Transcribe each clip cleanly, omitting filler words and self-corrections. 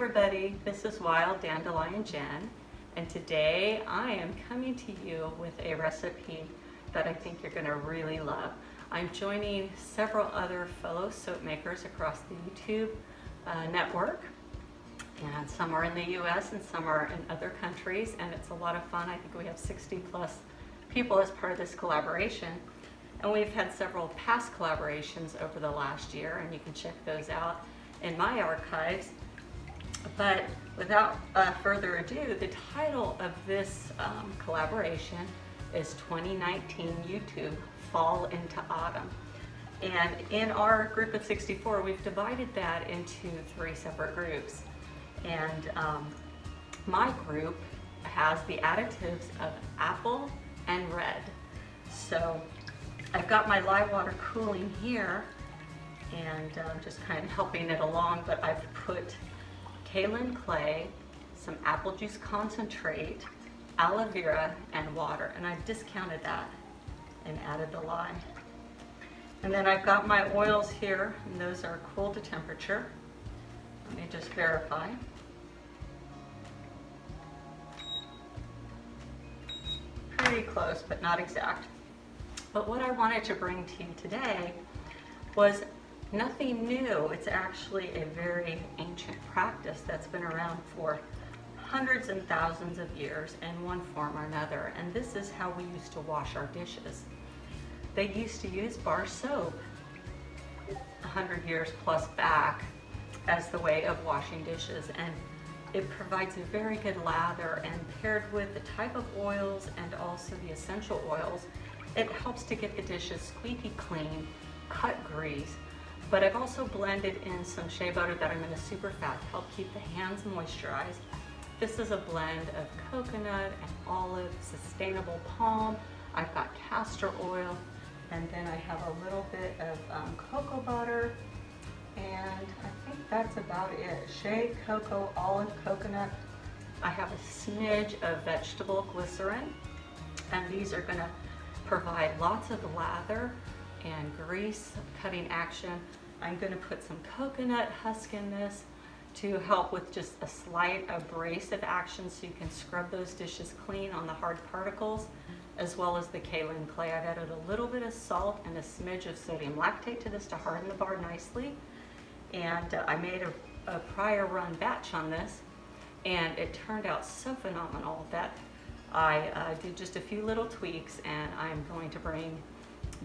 everybody, this is Wild Dandelion Jen, and today I am coming to you with a recipe that I think you're going to really love. I'm joining several other fellow soap makers across the YouTube network, and some are in the US and some are in other countries, and it's a lot of fun. I think we have 60 plus people as part of this collaboration, and we've had several past collaborations over the last year, and you can check those out in my archives. But without further ado, the title of this collaboration is 2019 YouTube Fall into Autumn. And in our group of 64, we've divided that into 3 separate groups. And my group has the additives of apple and red. So I've got my live water cooling here, and just kind of helping it along, but I've put kaolin clay, some apple juice concentrate, aloe vera, and water, and I've discounted that and added the lye. And then I've got my oils here, and those are cool to temperature. Let me just verify. Pretty close, but not exact. But what I wanted to bring to you today was nothing new. It's actually a very ancient practice that's been around for hundreds and thousands of years in one form or another. And this is how we used to wash our dishes. They used to use bar soap 100 years plus back as the way of washing dishes. And it provides a very good lather, and paired with the type of oils and also the essential oils, it helps to get the dishes squeaky clean, cut grease. But I've also blended in some shea butter that I'm going to super fat to help keep the hands moisturized. This is a blend of coconut and olive, sustainable palm. I've got castor oil, and then I have a little bit of cocoa butter, and I think that's about it. Shea, cocoa, olive, coconut. I have a smidge of vegetable glycerin, and these are going to provide lots of lather and grease cutting action. I'm going to put some coconut husk in this to help with just a slight abrasive action so you can scrub those dishes clean on the hard particles, as well as the kaolin clay. I've added a little bit of salt and a smidge of sodium lactate to this to harden the bar nicely. And I made a prior run batch on this, and it turned out so phenomenal that I did just a few little tweaks, and I'm going to bring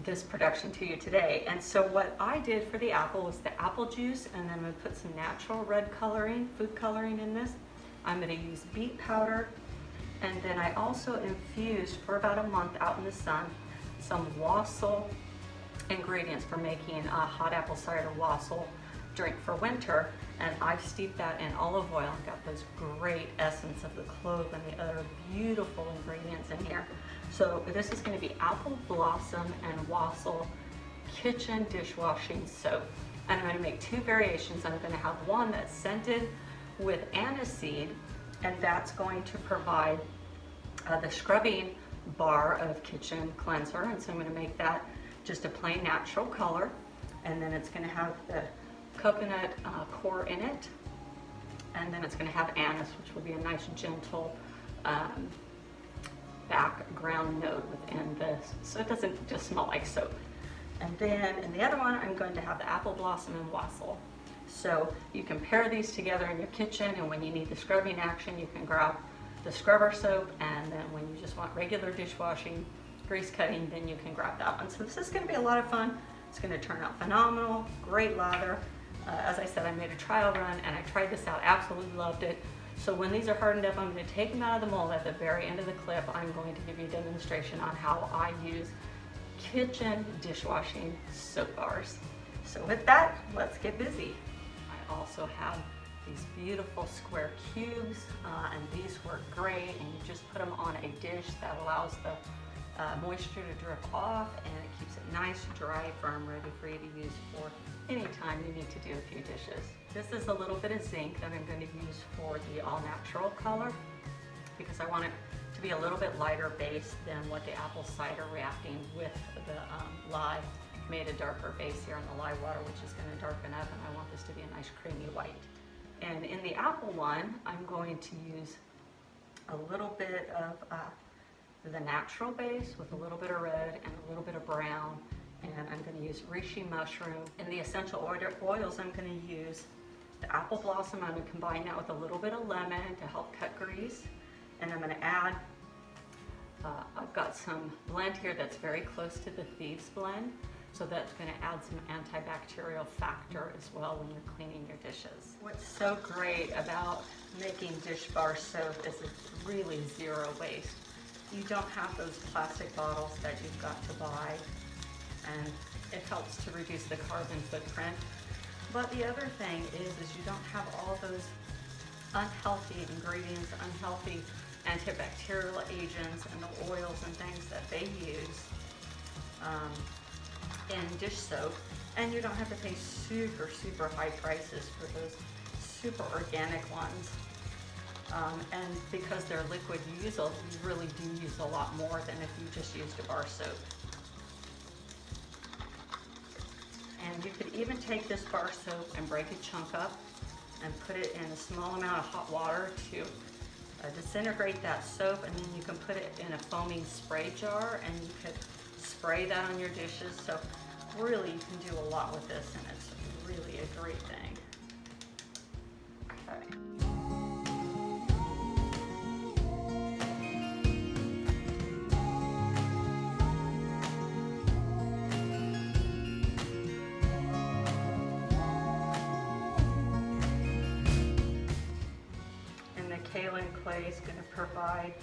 this production to you today. And so what I did for the apple was the apple juice, and then I'm going to put some natural red coloring, food coloring in this. I'm going to use beet powder, and then I also infused for about a month out in the sun some Wassail ingredients for making a hot apple cider wassail drink for winter, and I've steeped that in olive oil and got those great essence of the clove and the other beautiful ingredients in here. So this is going to be apple blossom and wassail kitchen dishwashing soap, and I'm going to make 2 variations. I'm going to have one that's scented with aniseed, and that's going to provide the scrubbing bar of kitchen cleanser, and so I'm going to make that just a plain natural color, and then it's going to have the coconut core in it, and then it's going to have anise, which will be a nice gentle background note within this, so it doesn't just smell like soap. And then in the other one, I'm going to have the apple blossom and wassail. So you can pair these together in your kitchen, and when you need the scrubbing action, you can grab the scrubber soap, and then when you just want regular dishwashing, grease cutting, then you can grab that one. So this is going to be a lot of fun. It's going to turn out phenomenal, great lather. As I said, I made a trial run, and I tried this out, absolutely loved it. So when these are hardened up, I'm going to take them out of the mold. At the very end of the clip, I'm going to give you a demonstration on how I use kitchen dishwashing soap bars. So with that, let's get busy. I also have these beautiful square cubes, and these work great, and you just put them on a dish that allows the moisture to drip off, and it keeps it nice, dry, firm, ready for you to use for any time you need to do a few dishes. This is a little bit of zinc that I'm going to use for the all natural color, because I want it to be a little bit lighter base than what the apple cider reacting with the lye made a darker base here on the lye water, which is going to darken up, and I want this to be a nice creamy white. And in the apple one, I'm going to use a little bit of the natural base with a little bit of red and a little bit of brown. And I'm going to use reishi mushroom. In the essential oils, I'm going to use the apple blossom. I'm going to combine that with a little bit of lemon to help cut grease. And I'm going to add, I've got some blend here that's very close to the Thieves blend. So that's going to add some antibacterial factor as well when you're cleaning your dishes. What's so great about making dish bar soap is it's really zero waste. You don't have those plastic bottles that you've got to buy, and it helps to reduce the carbon footprint. But the other thing is you don't have all those unhealthy ingredients, unhealthy antibacterial agents and the oils and things that they use in dish soap, and you don't have to pay super high prices for those super organic ones. And because they're liquid, you really do use a lot more than if you just used a bar soap. And you could even take this bar soap and break a chunk up and put it in a small amount of hot water to disintegrate that soap, and then you can put it in a foaming spray jar and you could spray that on your dishes. So really you can do a lot with this, and it's really a great thing. Okay. And the kaolin clay is going to provide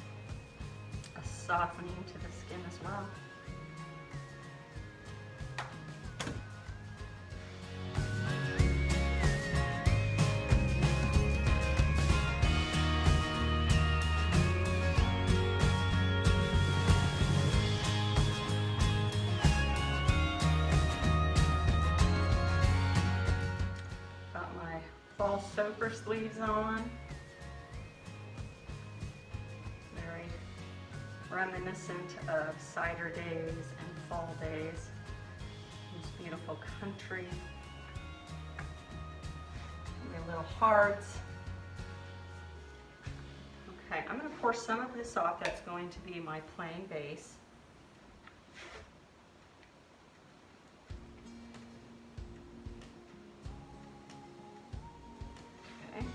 a softening to the skin as well. Got my fall soaker sleeves on. Very reminiscent of cider days and fall days. This beautiful country. Your little hearts. Okay, I'm going to pour some of this off. That's going to be my plain base. Okay,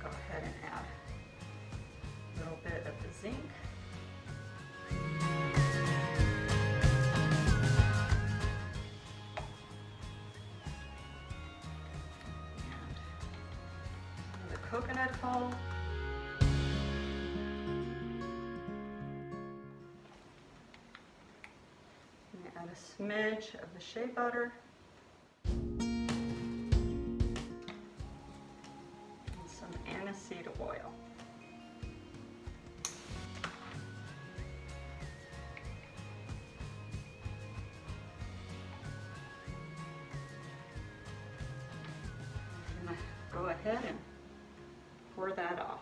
go ahead and add a little bit of the zinc. And the coconut hull. Add a smidge of the shea butter and some aniseed oil. I'm going to go ahead and pour that off.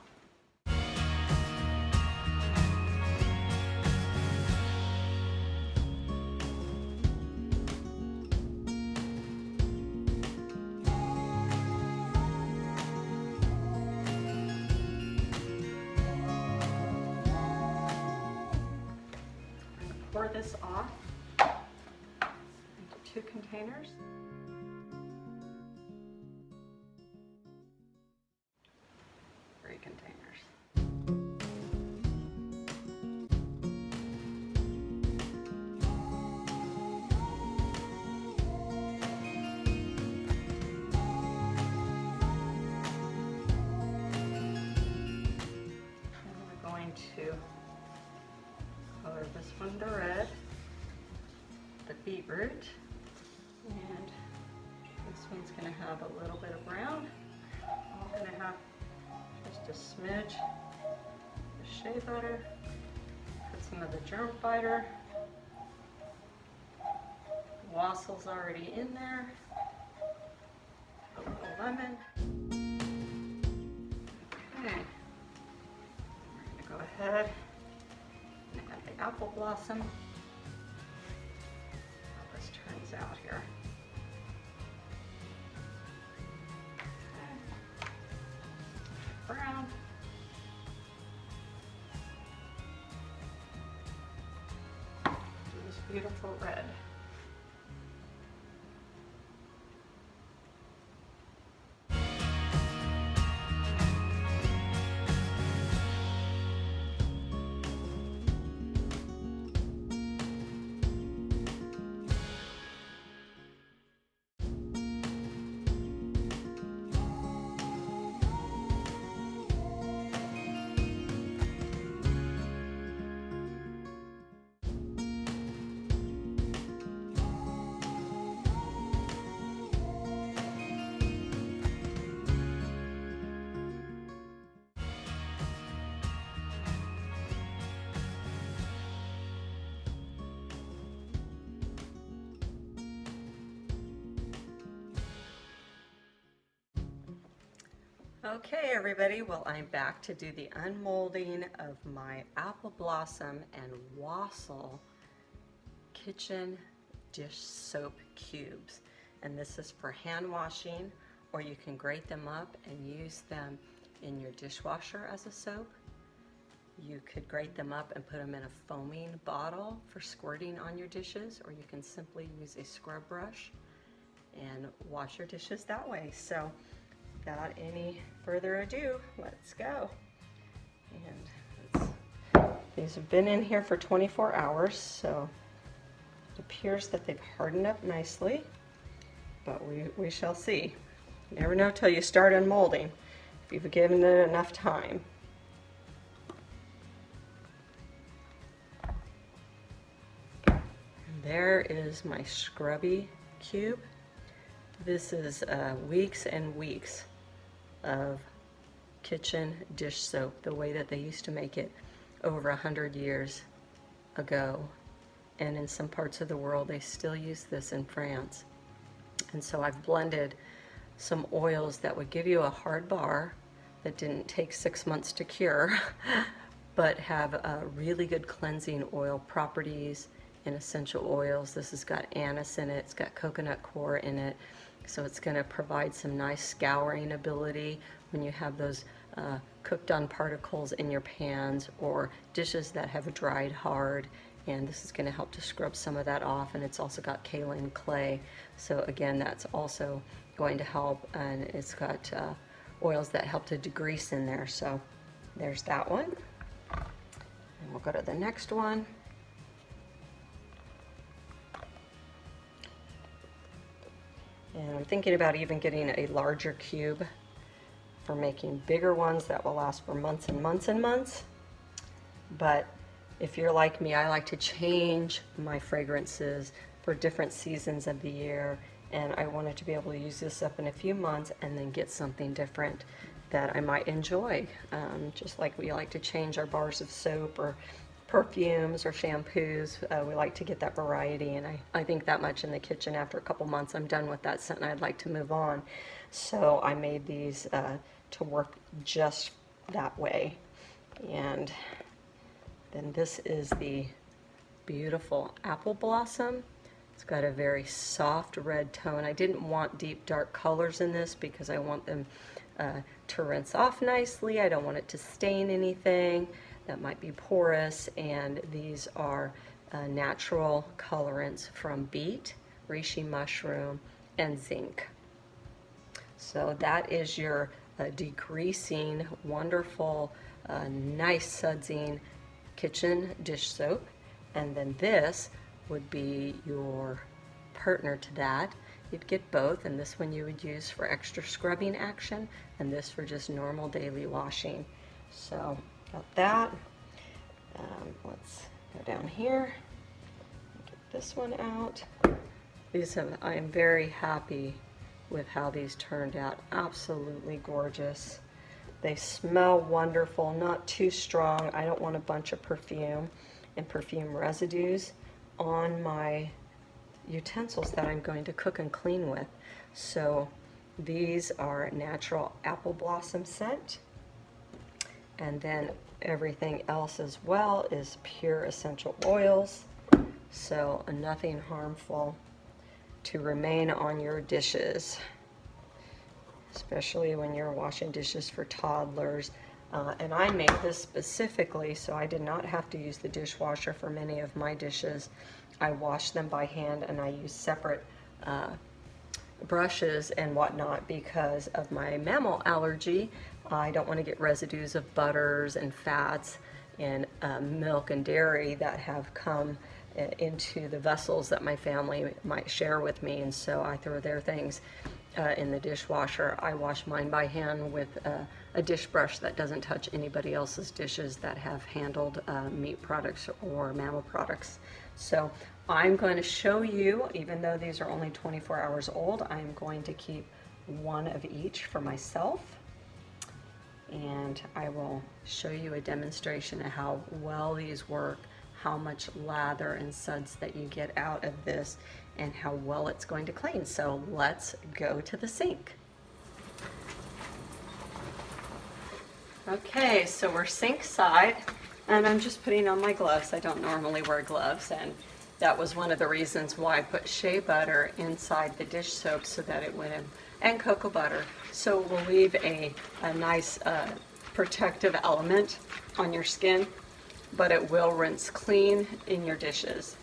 Pour this off into 2 containers. 3 containers. And we're going to color this one the red, the beetroot, and this one's going to have a little bit of brown. I'm going to have just a smidge of shea butter, put some of the germ fighter. Wassail's already in there, a little lemon. Okay, we're going to go ahead and add the apple blossom. How this turns out here. Okay. brown. This beautiful red. Okay everybody, well I'm back to do the unmolding of my apple blossom and wassail kitchen dish soap cubes. And this is for hand washing, or you can grate them up and use them in your dishwasher as a soap. You could grate them up and put them in a foaming bottle for squirting on your dishes, or you can simply use a scrub brush and wash your dishes that way. So without any further ado, let's go. And these have been in here for 24 hours, so it appears that they've hardened up nicely, but we shall see. You never know till you start unmolding, if you've given it enough time. And there is my scrubby cube. This is weeks and weeks of kitchen dish soap, the way that they used to make it over 100 years ago. And in some parts of the world they still use this in France. And so I've blended some oils that would give you a hard bar that didn't take 6 months to cure, but have really good cleansing oil properties and essential oils. This has got anise in it, it's got coconut coir in it, so it's going to provide some nice scouring ability when you have those cooked on particles in your pans or dishes that have dried hard. And this is going to help to scrub some of that off. And it's also got kaolin clay, so again that's also going to help. And it's got oils that help to degrease in there. So there's that one, and we'll go to the next one. And I'm thinking about even getting a larger cube for making bigger ones that will last for months and months and months. But if you're like me, I like to change my fragrances for different seasons of the year, and I wanted to be able to use this up in a few months and then get something different that I might enjoy. Just like we like to change our bars of soap or perfumes or shampoos, we like to get that variety, and I think that much in the kitchen. After a couple months I'm done with that scent and I'd like to move on. So I made these to work just that way. And then this is the beautiful apple blossom. It's got a very soft red tone. I didn't want deep dark colors in this because I want them to rinse off nicely. I don't want it to stain anything that might be porous. And these are natural colorants from beet, reishi mushroom, and zinc. So that is your degreasing, wonderful, nice sudsing kitchen dish soap. And then this would be your partner to that. You'd get both, and this one you would use for extra scrubbing action, and this for just normal daily washing. So got that. Let's go down here and get this one out. I am very happy with how these turned out. Absolutely gorgeous. They smell wonderful, not too strong. I don't want a bunch of perfume and perfume residues on my utensils that I'm going to cook and clean with. So these are natural apple blossom scent, and then everything else as well is pure essential oils, so nothing harmful to remain on your dishes. especially when you're washing dishes for toddlers. And I made this specifically so I did not have to use the dishwasher for many of my dishes. I wash them by hand, and I use separate brushes and whatnot because of my mammal allergy. I don't want to get residues of butters and fats and milk and dairy that have come into the vessels that my family might share with me, and so I throw their things in the dishwasher. I wash mine by hand with a dish brush that doesn't touch anybody else's dishes that have handled meat products or mammal products. So I'm going to show you, even though these are only 24 hours old, I'm going to keep one of each for myself, and I will show you a demonstration of how well these work, how much lather and suds that you get out of this, and how well it's going to clean. So let's go to the sink. Okay, so we're sink side, and I'm just putting on my gloves. I don't normally wear gloves, and that was one of the reasons why I put shea butter inside the dish soap so that it wouldn't, and cocoa butter, so it will leave a nice protective element on your skin, but it will rinse clean in your dishes.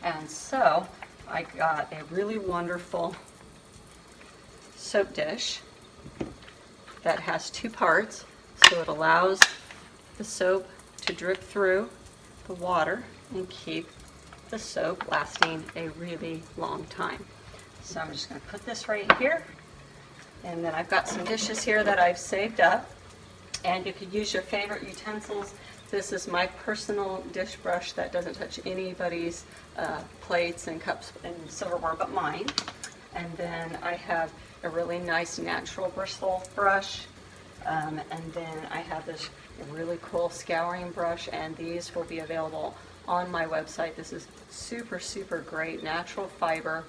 And so I got a really wonderful soap dish that has two parts, so it allows the soap to drip through the water and keep the soap lasting a really long time. So I'm just going to put this right here, and then I've got some dishes here that I've saved up, and you could use your favorite utensils. This is my personal dish brush that doesn't touch anybody's plates and cups and silverware but mine. And then I have a really nice natural bristle brush, and then I have this really cool scouring brush, and these will be available on my website. This is super, super great natural fiber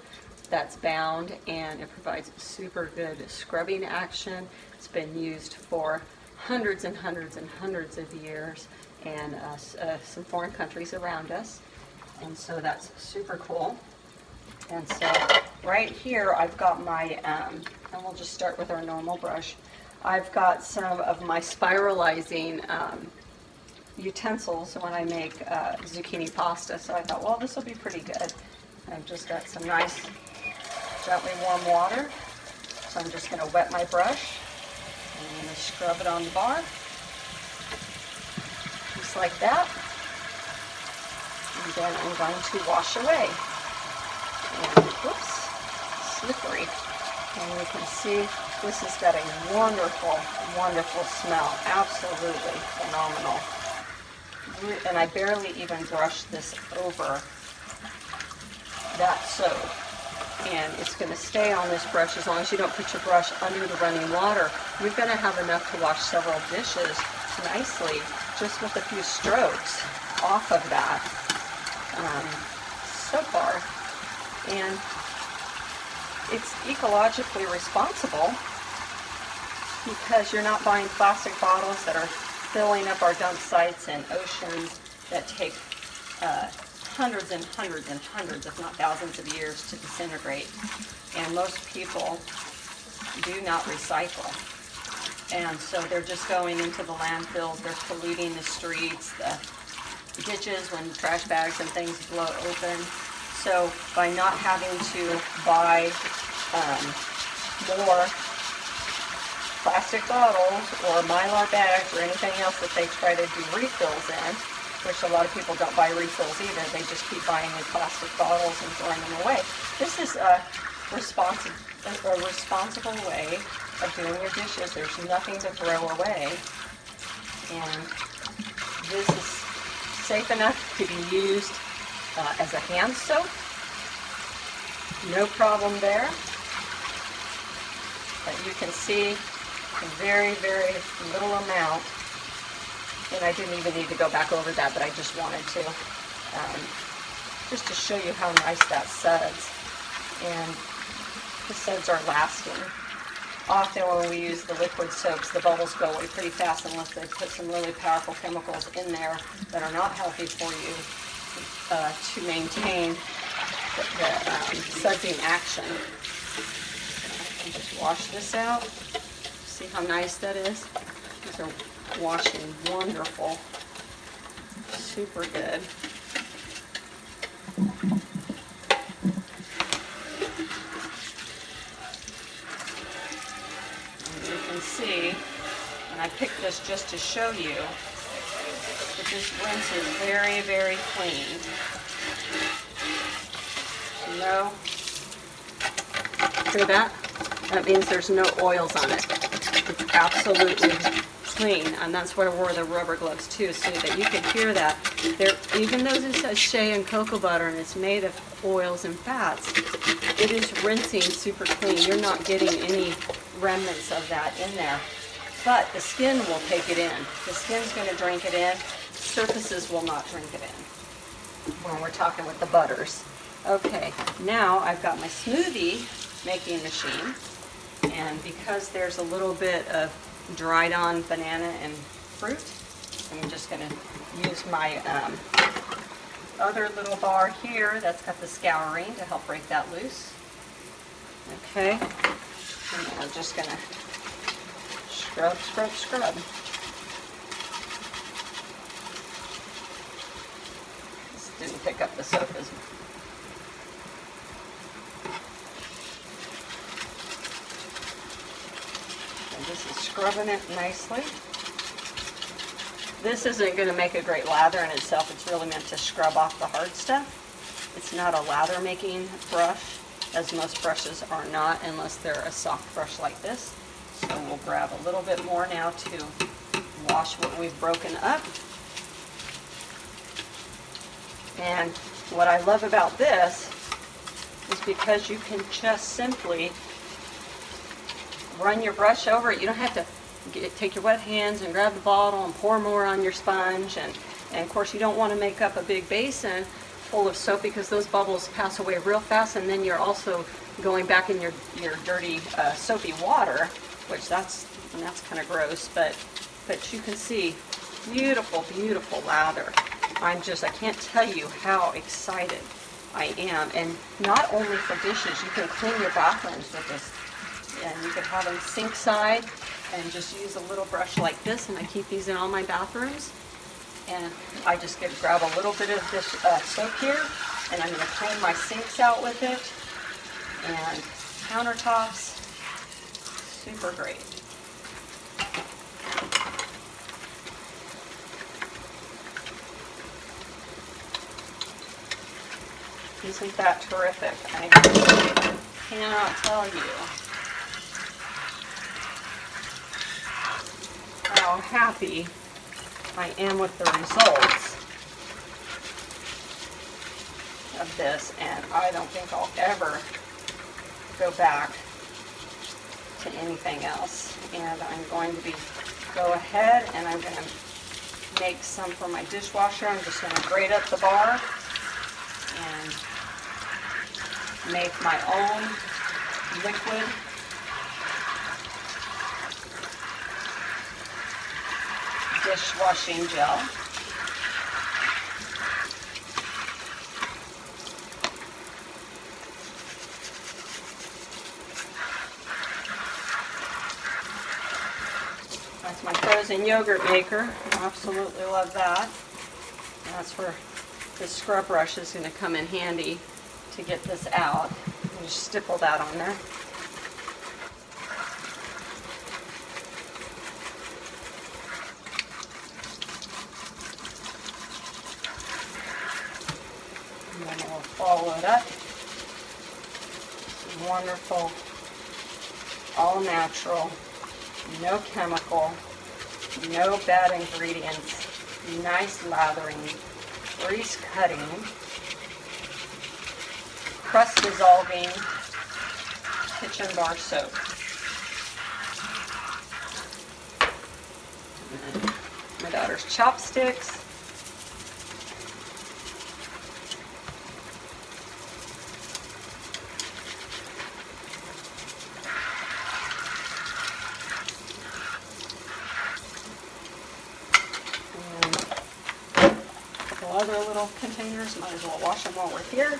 that's bound, and it provides super good scrubbing action. It's been used for hundreds and hundreds and hundreds of years, and some foreign countries around us, and so that's super cool. And so right here I've got my, and we'll just start with our normal brush, I've got some of my spiralizing utensils when I make zucchini pasta, so I thought, well, this will be pretty good. I've just got some nice gently warm water, so I'm just going to wet my brush, and I'm going to scrub it on the bar, just like that, and then I'm going to wash away. And whoops, slippery. And you can see this has got a wonderful, wonderful smell, absolutely phenomenal. And I barely even brushed this over that soap. And it's going to stay on this brush as long as you don't put your brush under the running water. You're going to have enough to wash several dishes nicely just with a few strokes off of that so far. And it's ecologically responsible because you're not buying plastic bottles that are filling up our dump sites and oceans that take hundreds and hundreds and hundreds, if not thousands of years to disintegrate. And most people do not recycle. And so they're just going into the landfills, they're polluting the streets, the ditches when trash bags and things blow open. So by not having to buy more plastic bottles or Mylar bags or anything else that they try to do refills in, which a lot of people don't buy refills either, they just keep buying the plastic bottles and throwing them away. This is a responsible way of doing your dishes. There's nothing to throw away, and this is safe enough to be used as a hand soap. No problem there. But you can see a very, very little amount, and I didn't even need to go back over that, but I just wanted to, just to show you how nice that suds. And the suds are lasting. Often when we use the liquid soaps, the bubbles go away pretty fast unless they put some really powerful chemicals in there that are not healthy for you to maintain the sudsing action. And just wash this out. See how nice that is? These are washing wonderful. Super good. And you can see, and I picked this just to show you, that this rinse is very, very clean. No. Hear that? That means there's no oils on it. It's absolutely clean, and that's why I wore the rubber gloves too, so that you can hear that. There, even though this says shea and cocoa butter and it's made of oils and fats, it is rinsing super clean. You're not getting any remnants of that in there. But the skin will take it in. The skin's going to drink it in. Surfaces will not drink it in when we're talking with the butters. Okay, now I've got my smoothie making machine, and because there's a little bit of dried on banana and fruit, I'm just going to use my other little bar here that's got the scouring to help break that loose. Okay, and then I'm just going to scrub, scrub, scrub. This didn't pick up the soap as much. This is scrubbing it nicely. This isn't going to make a great lather in itself. It's really meant to scrub off the hard stuff. It's not a lather making brush, as most brushes are not, unless they're a soft brush like this. So we'll grab a little bit more now to wash what we've broken up. And what I love about this is because you can just simply run your brush over it. You don't have to take your wet hands and grab the bottle and pour more on your sponge. And of course, you don't want to make up a big basin full of soap because those bubbles pass away real fast, and then you're also going back in your dirty soapy water, which that's kind of gross. But you can see beautiful, beautiful lather. I can't tell you how excited I am. And not only for dishes, you can clean your bathrooms with this. And you could have them sink side and just use a little brush like this, and I keep these in all my bathrooms. And I just grab a little bit of this soap here, and I'm going to clean my sinks out with it, and countertops. Super great. Isn't that terrific? I cannot tell you how happy I am with the results of this, and I don't think I'll ever go back to anything else. And I'm going to go ahead and I'm going to make some for my dishwasher. I'm just going to grate up the bar and make my own liquid dishwashing gel. That's my frozen yogurt maker. Absolutely love that. And that's where the scrub brush is going to come in handy to get this out. And just stipple that on there. And then we'll follow it up. Wonderful, all natural, no chemical, no bad ingredients, nice lathering, grease cutting, crust dissolving kitchen bar soap. And then my daughter's chopsticks. Other little containers, might as well wash them while we're here.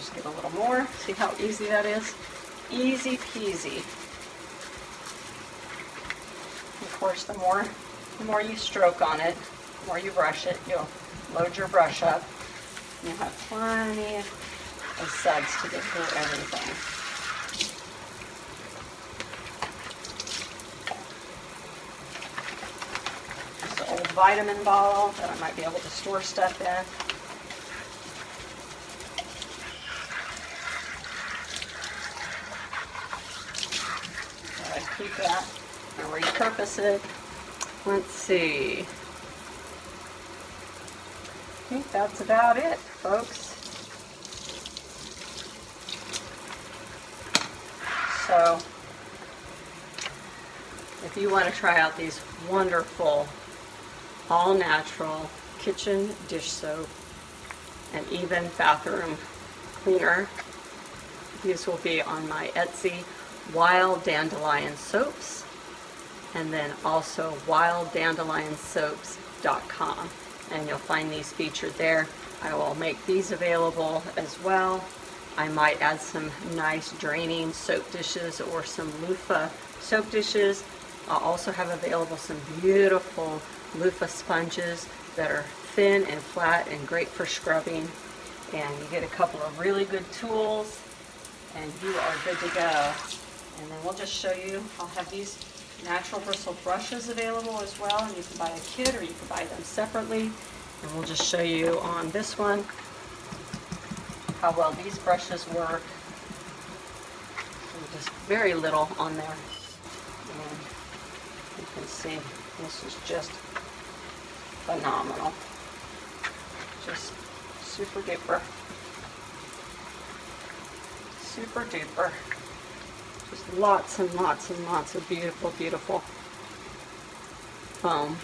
just get a little more. See how easy that is? Easy peasy. Of course, the more you stroke on it, the more you brush it, you'll load your brush up. You'll have plenty of suds to get through everything. Just an old vitamin bottle that I might be able to store stuff in. So I keep that and repurpose it. Let's see. I think that's about it, folks. So, if you want to try out these wonderful, all-natural kitchen dish soap and even bathroom cleaner, these will be on my Etsy, Wild Dandelion Soaps, and then also wilddandelionssoaps.com. And you'll find these featured there. I will make these available as well. I might add some nice draining soap dishes or some Loofa soap dishes. I'll also have available some beautiful Loofa sponges that are thin and flat and great for scrubbing. And you get a couple of really good tools and you are good to go. And then we'll just show you, I'll have these natural bristle brushes available as well, and you can buy a kit or you can buy them separately. And we'll just show you on this one how well these brushes work. And just very little on there. And you can see this is just phenomenal. Just super duper. Super duper. Just lots and lots and lots of beautiful, beautiful foam.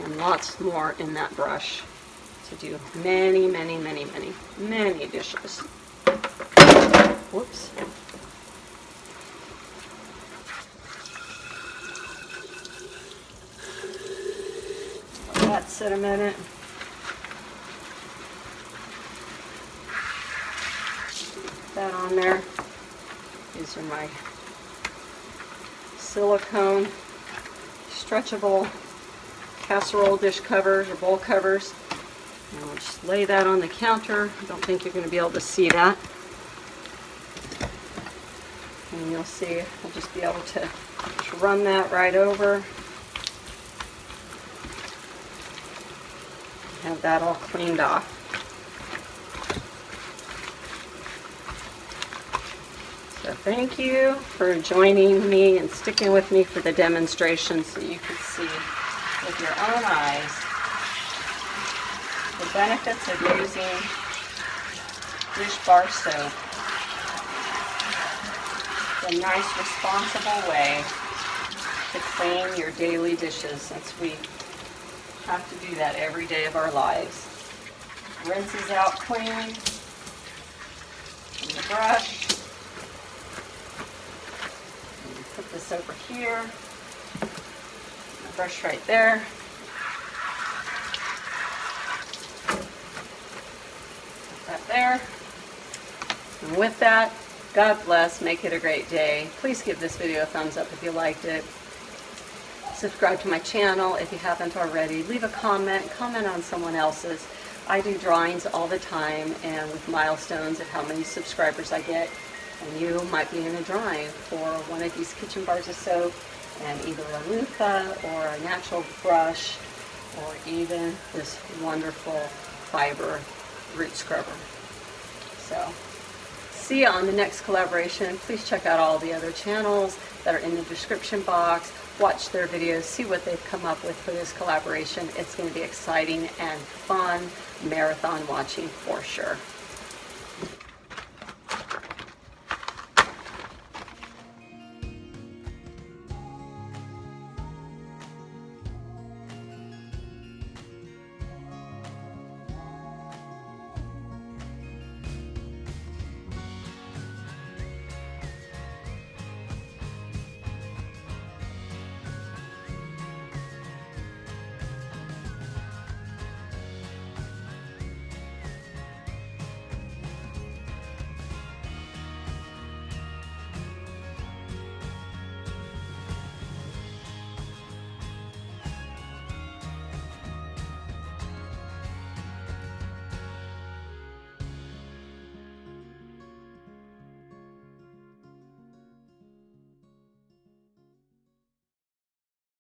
And lots more in that brush to do many, many, many, many, many dishes. Whoops. Let that sit a minute. Put that on there. These are my silicone stretchable casserole dish covers or bowl covers. And I'll just lay that on the counter. I don't think you're going to be able to see that. And you'll see I'll just be able to run that right over. Have that all cleaned off. So thank you for joining me and sticking with me for the demonstration so you can see with your own eyes the benefits of using dish bar soap, the nice responsible way to clean your daily dishes, since we have to do that every day of our lives. Rinses out clean from the brush. Put this over here. Brush right there. Put that there. And with that, God bless. Make it a great day. Please give this video a thumbs up if you liked it. Subscribe to my channel if you haven't already. Leave a comment. Comment on someone else's. I do drawings all the time and with milestones of how many subscribers I get. And you might be in a drawing for one of these kitchen bars of soap, and either a Loofa or a natural brush or even this wonderful fiber root scrubber. So see you on the next collaboration. Please check out all the other channels that are in the description box. Watch their videos, see what they've come up with for this collaboration. It's going to be exciting and fun marathon watching for sure.